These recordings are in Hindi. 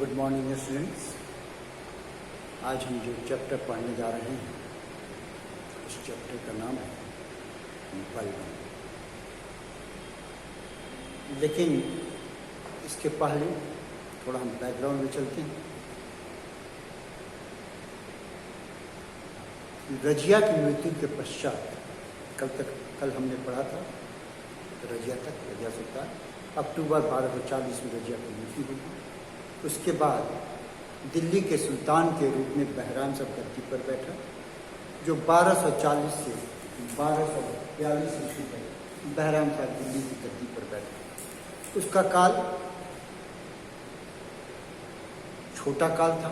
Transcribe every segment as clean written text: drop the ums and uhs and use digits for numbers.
Good morning students. आज हम जो चैप्टर पढ़ने जा रहे हैं उस चैप्टर का नाम है बलबन। लेकिन इसके पहले थोड़ा हम बैकग्राउंड में चलते हैं। रजिया की मृत्यु के पश्चात कल हमने पढ़ा था रजिया सुल्तान अक्टूबर 1240 में रजिया की मृत्यु हुई। उसके बाद दिल्ली के सुल्तान के रूप में बहराम साहब गद्दी पर बैठा, जो 1240 से 1242 ईस्वी तक बहराम साहब दिल्ली की गद्दी पर बैठा। उसका काल छोटा काल था,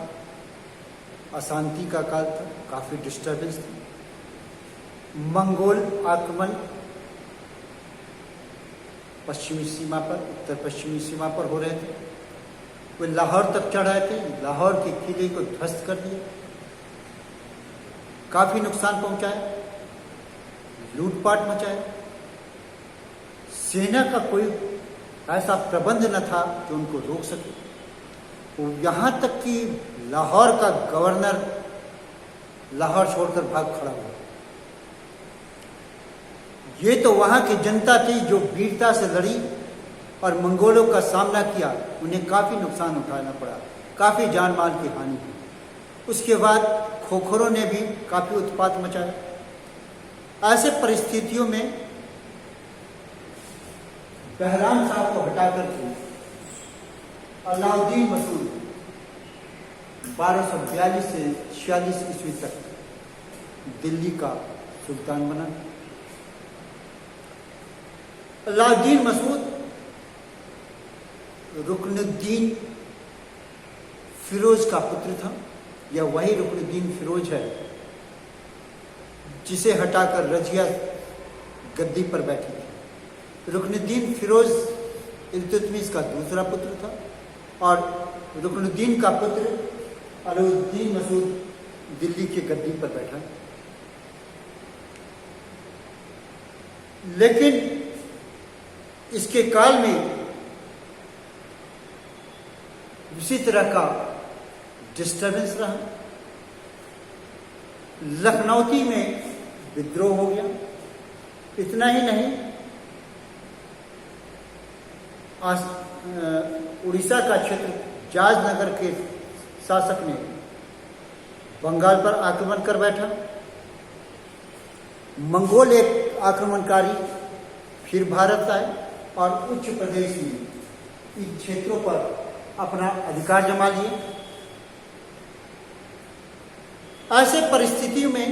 अशांति का काल था, काफ़ी डिस्टर्बेंस थी। मंगोल आक्रमण पश्चिमी सीमा पर, उत्तर पश्चिमी सीमा पर हो रहे थे। वे लाहौर तक चढ़ाए थे, लाहौर के किले को ध्वस्त कर दिया, काफ़ी नुकसान पहुंचाया, लूटपाट मचाया। सेना का कोई ऐसा प्रबंध न था जो उनको रोक सके। यहाँ तक कि लाहौर का गवर्नर लाहौर छोड़कर भाग खड़ा हुआ। ये तो वहाँ की जनता थी जो वीरता से लड़ी और मंगोलों का सामना किया। उन्हें काफ़ी नुकसान उठाना पड़ा, काफ़ी जान माल की हानि हुई। उसके बाद खोखरों ने भी काफ़ी उत्पात मचाया। ऐसे परिस्थितियों में बहराम साहब को हटाकर के अलाउद्दीन मसूद 1242 से 46 ईस्वी तक दिल्ली का सुल्तान बना। अलाउद्दीन मसूद रुकनुद्दीन फिरोज का पुत्र था। यह वही रुकनुद्दीन फिरोज है जिसे हटाकर रजिया गद्दी पर बैठी थी। रुकनुद्दीन फिरोज इल्तुतमिश का दूसरा पुत्र था और रुकनुद्दीन का पुत्र अलाउद्दीन मसूद दिल्ली की गद्दी पर बैठा। लेकिन इसके काल में इसी तरह का डिस्टर्बेंस रहा। लखनऊती में विद्रोह हो गया। इतना ही नहीं, उड़ीसा का क्षेत्र जाजनगर के शासक ने बंगाल पर आक्रमण कर बैठा। मंगोल एक आक्रमणकारी फिर भारत आए और उच्च प्रदेश में इन क्षेत्रों पर अपना अधिकार जमा लिए। ऐसे परिस्थितियों में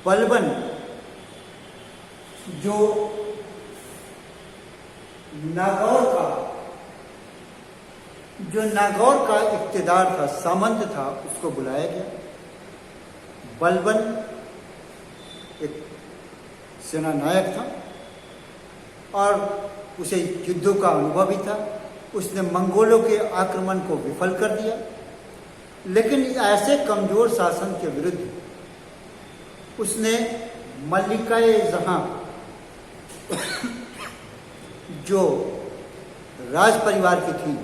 बलबन जो नागौर का इक्तिदार था, सामंत था, उसको बुलाया गया। बलबन एक सेना नायक था और उसे युद्धों का अनुभव भी था। उसने मंगोलों के आक्रमण को विफल कर दिया। लेकिन ऐसे कमजोर शासन के विरुद्ध उसने मल्लिका-ए-जहां जो राज परिवार की थी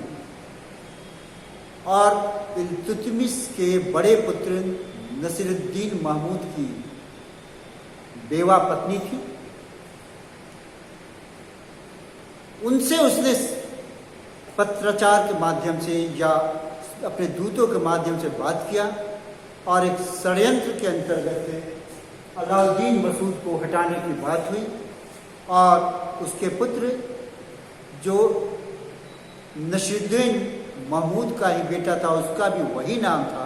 और इल्तुतमिश के बड़े पुत्र नसीरुद्दीन महमूद की बेवा पत्नी थी, उनसे उसने पत्राचार के माध्यम से या अपने दूतों के माध्यम से बात किया और एक षड्यंत्र के अंतर्गत अलाउद्दीन मसूद को हटाने की बात हुई और उसके पुत्र जो नसीरुद्दीन महमूद का ही बेटा था, उसका भी वही नाम था,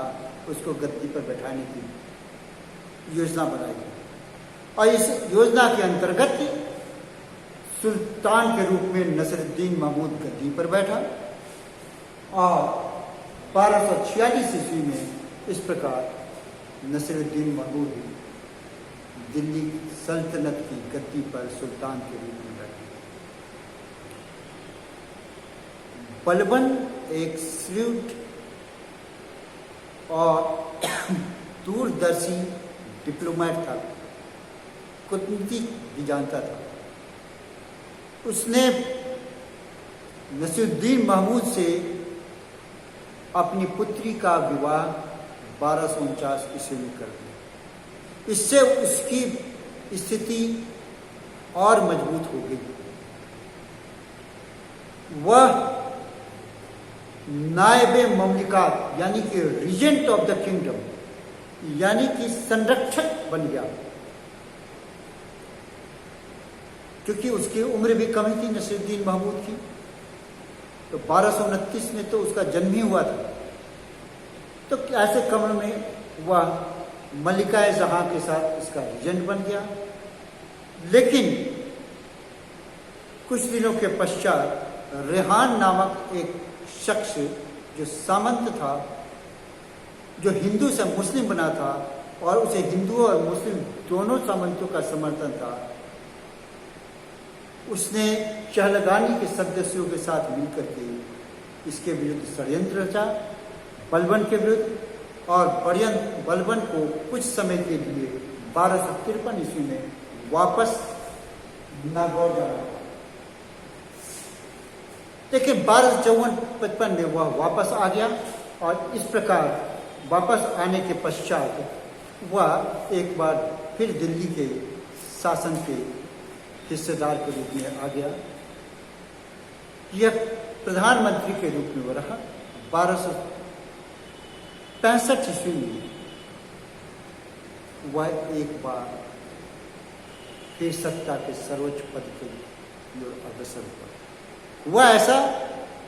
उसको गद्दी पर बैठाने की योजना बनाई गई। और इस योजना के अंतर्गत सुल्तान के रूप में नसीरुद्दीन महमूद गद्दी पर बैठा और 1246 ईस्वी में इस प्रकार नसीरुद्दीन महमूद दिल्ली सल्तनत की गद्दी पर सुल्तान के रूप में बैठा। बलबन एक श्रीव्ट और दूरदर्शी डिप्लोमेट था, कूटनीति भी जानता था। उसने नसीरुद्दीन महमूद से अपनी पुत्री का विवाह 1249 ईस्वी में कर दिया। इससे उसकी स्थिति और मजबूत हो गई। वह नायबे ममलिकात यानी कि रीजेंट ऑफ द किंगडम यानी कि संरक्षक बन गया, क्योंकि उसकी उम्र भी कम ही थी नसीरुद्दीन महमूद की। तो 1229 में तो उसका जन्म ही हुआ था। तो ऐसे क्रम में वह मलिका जहां के साथ इसका रीजेंट बन गया। लेकिन कुछ दिनों के पश्चात रेहान नामक एक शख्स जो सामंत था, जो हिंदू से मुस्लिम बना था और उसे हिंदू और मुस्लिम दोनों सामंतों का समर्थन था, उसने चहलगानी के सदस्यों के साथ मिलकर के इसके विरुद्ध षड्यंत्र रचा, बलबन के विरुद्ध। और बलबन को कुछ समय के लिए 1253 ईस्वी में वापस नागौर जाना। लेकिन 1254-55 में वह वापस आ गया और इस प्रकार वापस आने के पश्चात वह एक बार फिर दिल्ली के शासन के हिस्सेदार के रूप में आ गया। यह प्रधानमंत्री के रूप में वो रहा। 1265 ईस्वी में वह एक बार फिर सत्ता के सर्वोच्च पद के लिए अग्रसर हुआ। हुआ ऐसा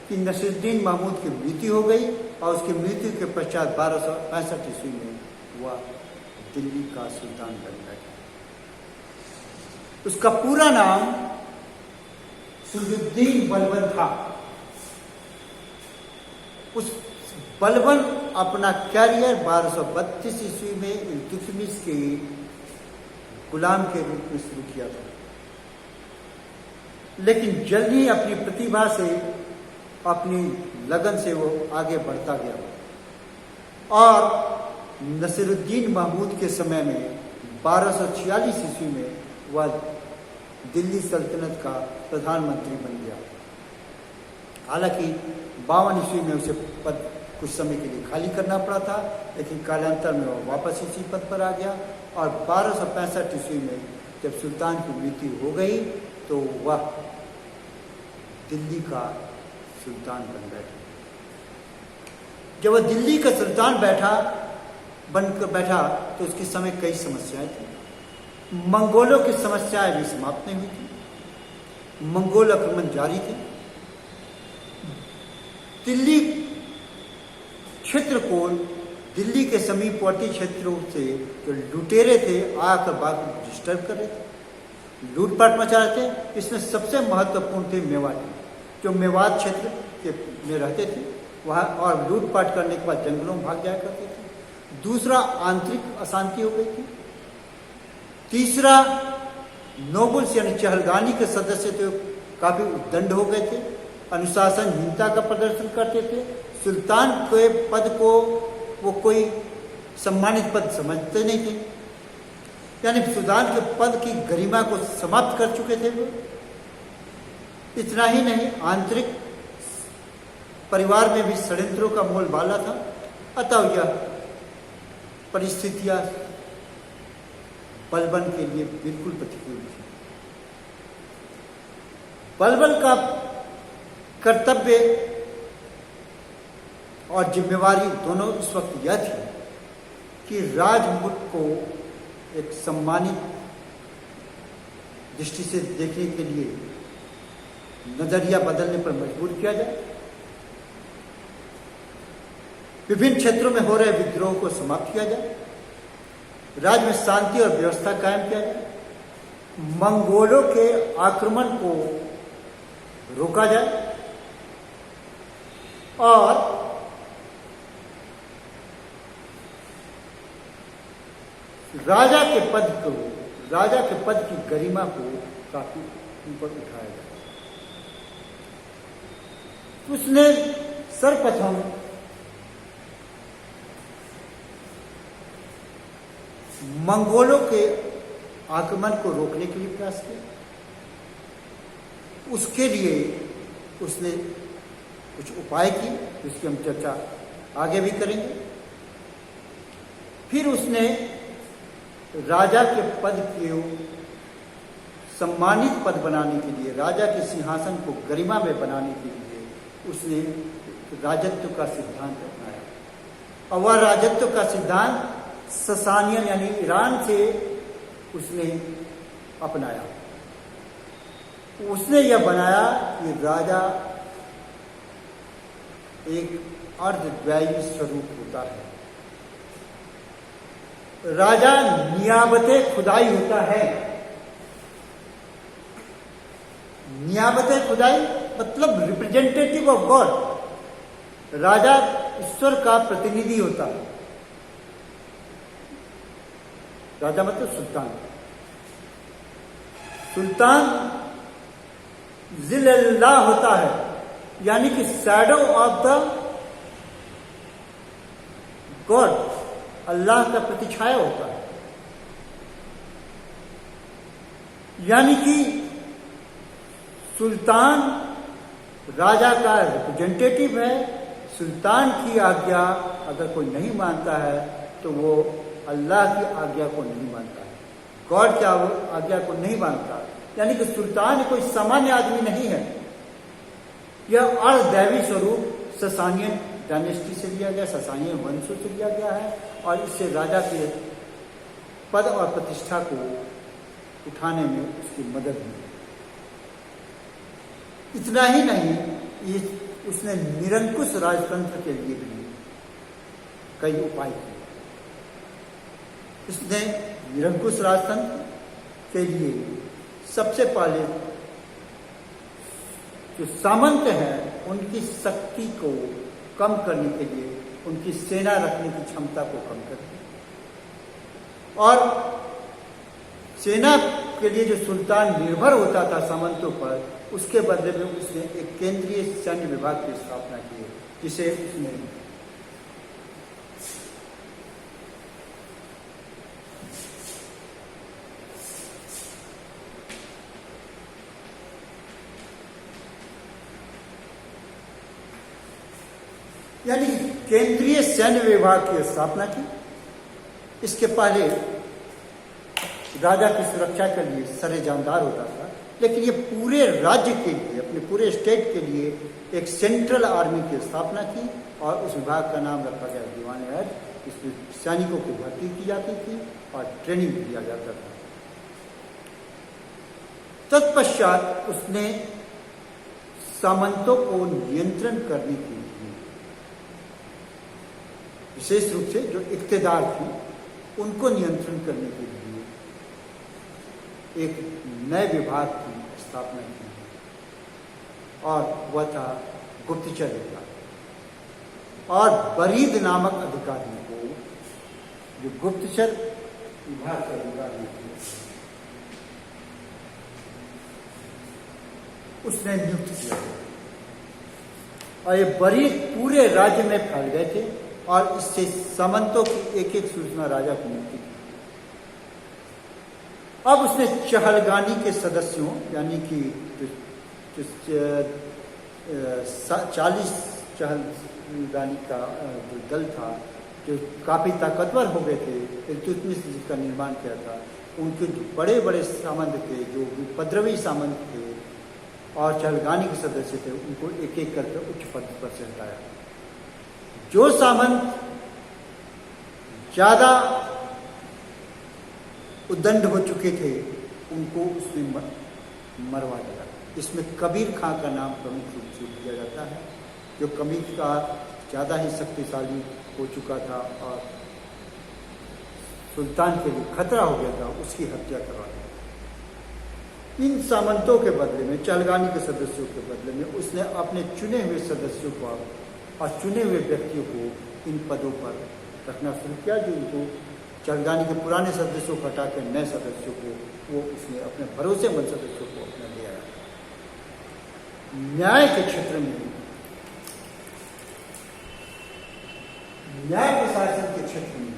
कि नसीरुद्दीन महमूद की मृत्यु हो गई और उसकी मृत्यु के पश्चात 1265 ईस्वी में वह दिल्ली का सुल्तान बन गया। उसका पूरा नाम सुलुद्दीन बलबन था। उस बलबन अपना कैरियर 1232 ईस्वी में इल्तुतमिश के गुलाम के रूप में शुरू किया था, लेकिन जल्द ही अपनी प्रतिभा से, अपनी लगन से वो आगे बढ़ता गया और नसीरुद्दीन महमूद के समय में 1246 ईस्वी में वह दिल्ली सल्तनत का प्रधानमंत्री बन गया। हालांकि 52 ईस्वी में उसे पद कुछ समय के लिए खाली करना पड़ा था, लेकिन कालांतर में वह वापस इसी पद पर आ गया और 1265 ईस्वी में जब सुल्तान की मृत्यु हो गई तो वह दिल्ली का सुल्तान बन बैठा। जब वह दिल्ली का सुल्तान बनकर बैठा तो उसके समय कई समस्याएं थी। मंगोलों की समस्याएं भी समाप्त नहीं हुई थी। मंगोल आक्रमण जारी थे। दिल्ली क्षेत्र को, दिल्ली के समीपवर्ती क्षेत्रों से जो लुटेरे थे आकर बात डिस्टर्ब कर रहे थे, लूटपाट मचा रहे थे। इसमें सबसे महत्वपूर्ण थे मेवात, जो मेवात क्षेत्र में रहते थे वहाँ, और लूटपाट करने के बाद जंगलों में भाग जाया करते थे। दूसरा, आंतरिक अशांति हो गई थी। तीसरा, नोबल्स यानी चहलगानी के सदस्य थे काफी उद्दंड हो गए थे, अनुशासनहीनता का प्रदर्शन करते थे। सुल्तान के पद को वो कोई सम्मानित पद समझते नहीं थे, यानी सुल्तान के पद की गरिमा को समाप्त कर चुके थे वो। इतना ही नहीं, आंतरिक परिवार में भी षड्यंत्रों का बोलबाला था। अतः यह परिस्थितियां बलबन के लिए बिल्कुल प्रतिकूल थी। बलबन का कर्तव्य और जिम्मेवारी दोनों इस वक्त यह थी कि राजमुकुट को एक सम्मानित दृष्टि से देखने के लिए नजरिया बदलने पर मजबूर किया जाए, विभिन्न क्षेत्रों में हो रहे विद्रोह को समाप्त किया जाए, राज्य में शांति और व्यवस्था कायम किया जाए, मंगोलों के आक्रमण को रोका जाए और राजा के पद की गरिमा को काफी ऊपर उठाया जाए। उसने सर्वप्रथम मंगोलों के आक्रमण को रोकने के लिए प्रयास किया। उसके लिए उसने कुछ उपाय किए, जिसकी हम चर्चा आगे भी करेंगे। फिर उसने राजा के पद को सम्मानित पद बनाने के लिए, राजा के सिंहासन को गरिमा में बनाने के लिए उसने राजत्व का सिद्धांत अपनाया। और वह राजत्व का सिद्धांत ससानियन यानी ईरान से उसने अपनाया। उसने यह बनाया कि राजा एक अर्धद्वैयी स्वरूप होता है। राजा नियाबते खुदाई होता है। नियाबते खुदाई मतलब रिप्रेजेंटेटिव ऑफ गॉड। राजा ईश्वर का प्रतिनिधि होता है। राजा मतलब सुल्तान। सुल्तान जिल्लाह होता है, यानी कि शैडो ऑफ द गॉड, अल्लाह का प्रतिछाया होता है। यानी कि सुल्तान राजा का रिप्रेजेंटेटिव है। सुल्तान की आज्ञा अगर कोई नहीं मानता है तो वो अल्लाह की आज्ञा को नहीं मानता है, गॉड की आज्ञा को नहीं मानता। यानी कि सुल्तान कोई सामान्य आदमी नहीं है। यह अर्धदैवी स्वरूप ससानियन डायनेस्टी से लिया गया, ससानियन वंशों से लिया गया है और इससे राजा के पद और प्रतिष्ठा को उठाने में उसकी मदद मिली। इतना ही नहीं, ये उसने निरंकुश राजतंत्र के लिए भी कई उपाय किए। उसने निरंकुश राजतंत्र के लिए सबसे पहले जो सामंत हैं उनकी शक्ति को कम करने के लिए उनकी सेना रखने की क्षमता को कम कर दिया। और सेना के लिए जो सुल्तान निर्भर होता था सामंतों पर, उसके बदले में उसने एक केंद्रीय सैन्य विभाग की स्थापना की, जिसे उसने यानी केंद्रीय सैन्य विभाग की स्थापना की। इसके पहले राजा की सुरक्षा के लिए सरे जानदार होता था, लेकिन ये पूरे राज्य के लिए, अपने पूरे स्टेट के लिए एक सेंट्रल आर्मी की स्थापना की और उस विभाग का नाम रखा गया दीवान-ए-अर्ज। इसमें सैनिकों की भर्ती की जाती थी और ट्रेनिंग दिया जाता था। तत्पश्चात उसने सामंतों को नियंत्रण करने के लिए, विशेष रूप से जो इक्तेदार थी उनको नियंत्रण करने के लिए एक नए विभाग की स्थापना की और वह था गुप्तचर विभाग। और बरीद नामक अधिकारी को जो गुप्तचर विभाग का अधिकारी थे उसने नियुक्त किया और ये बरीद पूरे राज्य में फैल गए थे और इससे सामंतों की एक एक सूचना राजा को मिलती थी। अब उसने चहलगानी के सदस्यों, यानी कि 40 चहलगानी का जो दल था, जो काफ़ी ताकतवर हो गए थे, इल्तुतमिश जिसका निर्माण किया था, उनके जो बड़े बड़े सामंत थे, जो उपद्रवी सामंत थे और चहलगानी के सदस्य थे, उनको एक एक करके उच्च पद पर से हटाया। जो सामंत ज़्यादा उद्दंड हो चुके थे उनको उसने मरवा दिया। इसमें कबीर खां का नाम प्रमुख रूप से लिया जाता है, जो कबीर का ज़्यादा ही शक्तिशाली हो चुका था और सुल्तान के लिए खतरा हो गया था, उसकी हत्या करवा दी। इन सामंतों के बदले में, चहलगानी के सदस्यों के बदले में, उसने अपने चुने हुए सदस्यों को और चुने हुए व्यक्तियों को इन पदों पर रखना शुरू किया, जो उनको चहलगानी के पुराने सदस्यों को हटा कर नए सदस्यों को वो उसने अपने भरोसेमंद सदस्यों को अपना ले आया। न्याय के क्षेत्र में, न्याय प्रशासन के क्षेत्र में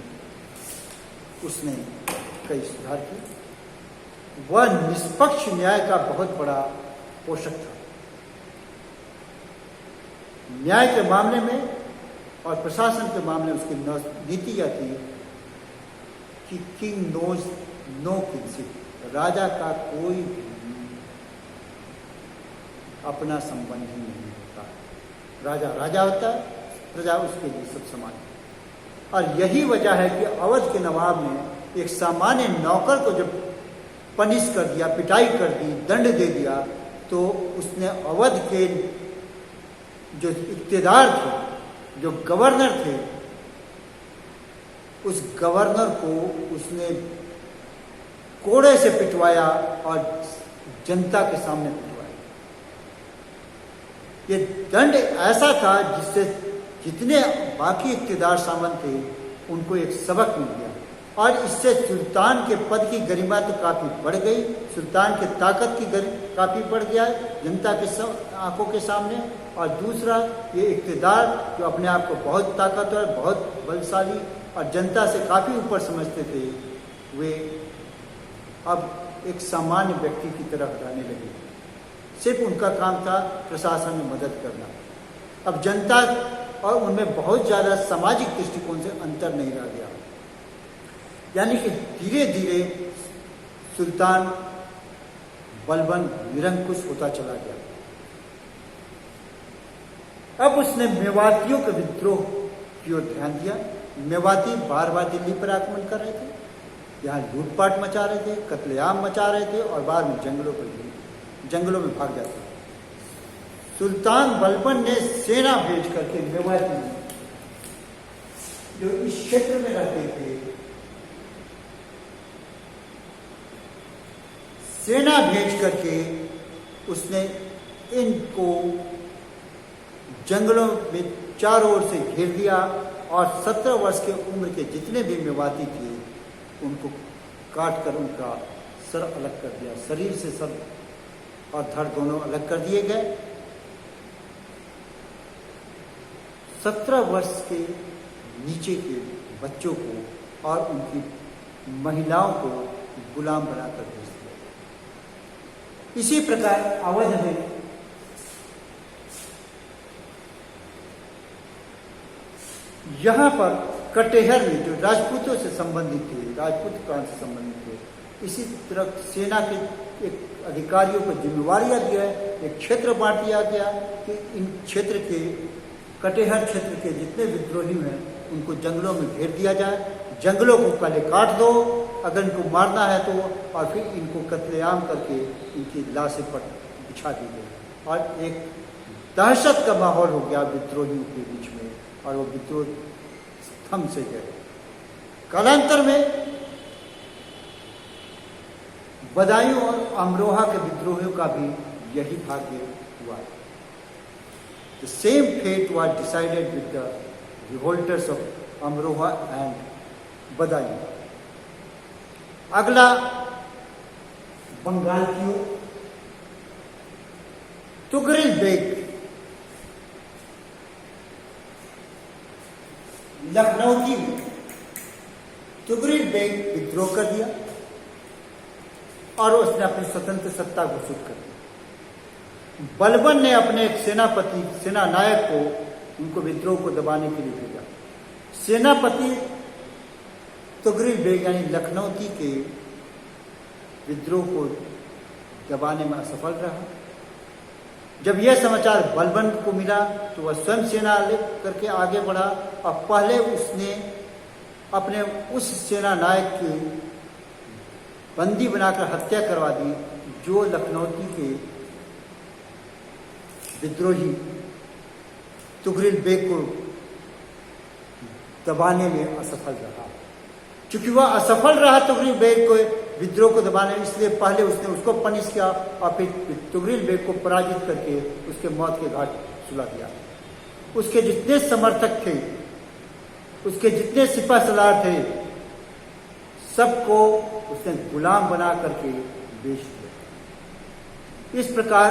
उसने कई सुधार किए। वह निष्पक्ष न्याय का बहुत बड़ा पोषक था। न्याय के मामले में और प्रशासन के मामले में उसकी नीति यह थी कि किंग नोज नो किंगशिप, राजा का कोई भी अपना संबंध ही नहीं होता। राजा राजा होता है, प्रजा उसके लिए सब समान है। और यही वजह है कि अवध के नवाब ने एक सामान्य नौकर को जब पनिश कर दिया, पिटाई कर दी, दंड दे दिया, तो उसने अवध के जो इक्तेदार थे, जो गवर्नर थे, उस गवर्नर को उसने कोड़े से पिटवाया और जनता के सामने पिटवाया। ये दंड ऐसा था जिससे जितने बाकी इक्तेदार सामंत थे उनको एक सबक मिल गया, और इससे सुल्तान के पद की गरिमा तो काफ़ी बढ़ गई, सुल्तान की ताकत की काफ़ी बढ़ गया जनता के आंखों के सामने। और दूसरा, ये इक्तेदार जो अपने आप को बहुत ताकतवर, बहुत बलशाली और जनता से काफ़ी ऊपर समझते थे, वे अब एक सामान्य व्यक्ति की तरफ जाने लगे। सिर्फ उनका काम था प्रशासन में मदद करना। अब जनता और उनमें बहुत ज़्यादा सामाजिक दृष्टिकोण से अंतर नहीं रह गया, यानी कि धीरे धीरे सुल्तान बलबन निरंकुश होता चला गया। अब उसने मेवातियों के विद्रोह की ओर ध्यान दिया। मेवाती बार बार दिल्ली पर आक्रमण कर रहे थे, यहाँ लूटपाट मचा रहे थे, कत्लेआम मचा रहे थे और बाद में जंगलों में भाग जाते थे। सुल्तान बलबन ने सेना भेज करके मेवाती जो इस क्षेत्र में रहते थे, सेना भेज करके उसने इनको जंगलों में चारों ओर से घेर दिया और 17 वर्ष के उम्र के जितने भी मेवाती थे उनको काट कर उनका सर अलग कर दिया, शरीर से सर और धड़ दोनों अलग कर दिए गए। 17 वर्ष के नीचे के बच्चों को और उनकी महिलाओं को गुलाम बनाकर भेज दिया। इसी प्रकार अवध में यहाँ पर कटेहर में जो राजपूतों से संबंधित थे, राजपूत प्रांत से संबंधित थे, इसी तरह सेना के एक अधिकारियों को जिम्मेवारियां दिया है, एक क्षेत्र बांट दिया गया कि इन क्षेत्र के कटेहर क्षेत्र के जितने विद्रोही हैं उनको जंगलों में घेर दिया जाए, जंगलों को पहले काट दो, अगर इनको मारना है तो, और फिर इनको कत्लेआम करके इनकी लाशें पर बिछा दी गई। और एक दहशत का माहौल हो गया विद्रोहियों के बीच में, और वो विद्रोह थम से गए। कालांतर में बदायूं और अमरोहा के विद्रोहियों का भी यही भाग्य हुआ। The same fate was decided with the revolters of Amroha and Badaयूं। अगला बंगाल की ओर तुगरिल बेग लखनऊ में तुगरिल बेग विद्रोह कर दिया और उसने अपनी स्वतंत्र सत्ता घोषित कर दी। बलबन ने अपने एक सेनापति, सेना नायक को उनको विद्रोह को दबाने के लिए भेजा। सेनापति तुगरिल बेग यानी लखनऊ के विद्रोह को दबाने में असफल रहा। जब यह समाचार बलबन को मिला तो वह स्वयं सेना लेकर के आगे बढ़ा और पहले उसने अपने उस सेना नायक की बंदी बनाकर हत्या करवा दी जो लखनऊ के विद्रोही तुगरिल बेग को दबाने में असफल रहा। चूंकि वह असफल रहा तुगरिल बेग को विद्रोह को दबाने, इसलिए पहले उसने उसको पनिश किया और फिर तुगरिल बेग को पराजित करके उसके मौत के घाट सुला दिया। उसके जितने समर्थक थे, उसके जितने सिपह सलार थे, सबको उसने गुलाम बना करके बेच दिया। इस प्रकार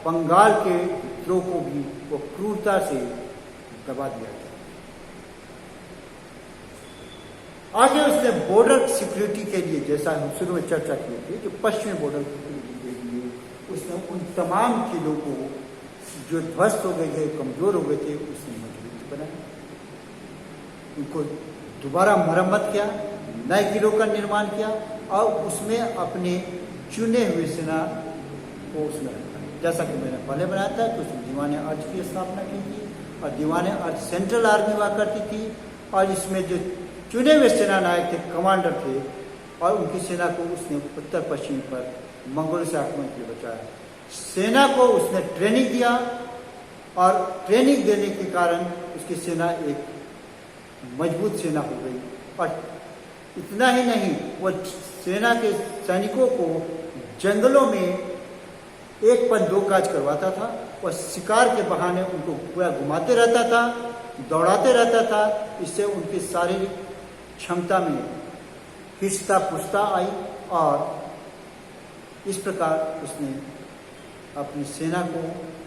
बंगाल के विद्रोह को भी वो क्रूरता से दबा दिया गया। आगे उसने बॉर्डर सिक्योरिटी के लिए, जैसा हम शुरू में चर्चा की थी, जो पश्चिमी बॉर्डर सिक्योरिटी के लिए उसने उन तमाम किलों को जो ध्वस्त हो गए थे, कमजोर हो गए थे, उसने मजबूत बनाया, उनको दोबारा मरम्मत किया, नए किलों का निर्माण किया और उसमें अपने चुने हुए सेना को उसमें रखा। जैसा कि मैंने पहले बनाया था कि उसमें दीवान अर्ज की स्थापना की थी और दीवान अर्ज सेंट्रल आर्मी हुआ करती थी और इसमें जो चुने हुए सेना नायक थे, कमांडर थे और उनकी सेना को उसने उत्तर पश्चिम पर मंगोलों से आक्रमण के लिए बचाया। सेना को उसने ट्रेनिंग दिया और ट्रेनिंग देने के कारण उसकी सेना एक मजबूत सेना हो गई। और इतना ही नहीं, वह सेना के सैनिकों को जंगलों में एक पर दो काज करवाता था। वह शिकार के बहाने उनको पूरा घुमाते रहता था, दौड़ाते रहता था। इससे उनकी शारीरिक क्षमता में हिस्सा पुस्ता आई और इस प्रकार उसने अपनी सेना को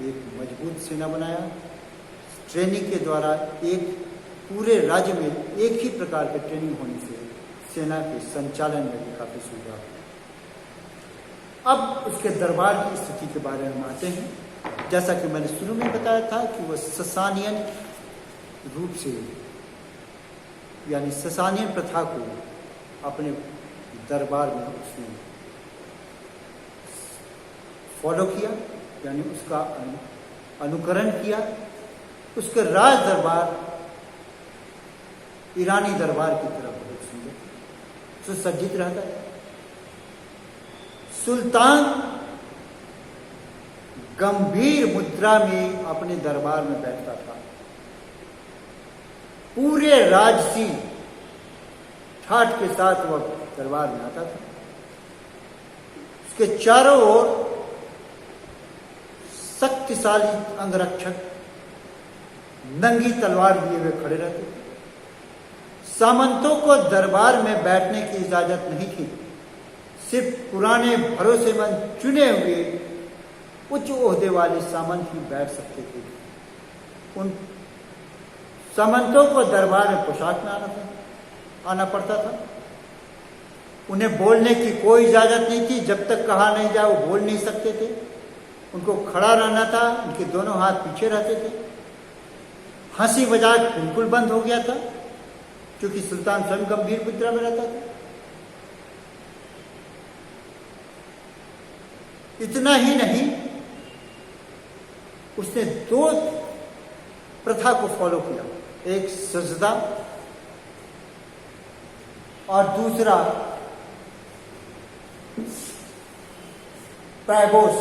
एक मजबूत सेना बनाया। ट्रेनिंग के द्वारा एक पूरे राज्य में एक ही प्रकार के ट्रेनिंग होने से सेना के संचालन में भी काफी सुविधा हुई। अब उसके दरबार की स्थिति के बारे में आते हैं। जैसा कि मैंने शुरू में बताया था कि वह ससानियन रूप से यानी ससानियन प्रथा को अपने दरबार में उसने फॉलो किया, यानी उसका अनुकरण किया। उसके राज दरबार ईरानी दरबार की तरह बहुत सुंदर सुसज्जित रहता है। सुल्तान गंभीर मुद्रा में अपने दरबार में बैठता था। पूरे राजसी ठाठ के साथ वह दरबार में आता था। उसके चारों ओर शक्तिशाली अंगरक्षक नंगी तलवार लिए हुए खड़े रहते थे। सामंतों को दरबार में बैठने की इजाजत नहीं थी। सिर्फ पुराने भरोसेमंद चुने हुए उच्च ओहदे वाले सामंत ही बैठ सकते थे। उन सामंतों को दरबार में पोशाक में आना पड़ता था। उन्हें बोलने की कोई इजाजत नहीं थी। जब तक कहा नहीं जाए वो बोल नहीं सकते थे। उनको खड़ा रहना था। उनके दोनों हाथ पीछे रहते थे। हंसी मजाक बिल्कुल बंद हो गया था क्योंकि सुल्तान स्वयं गंभीर मुद्रा में रहता था। इतना ही नहीं, उसने दो प्रथा को फॉलो किया। एक सजदा और दूसरा पैगोस।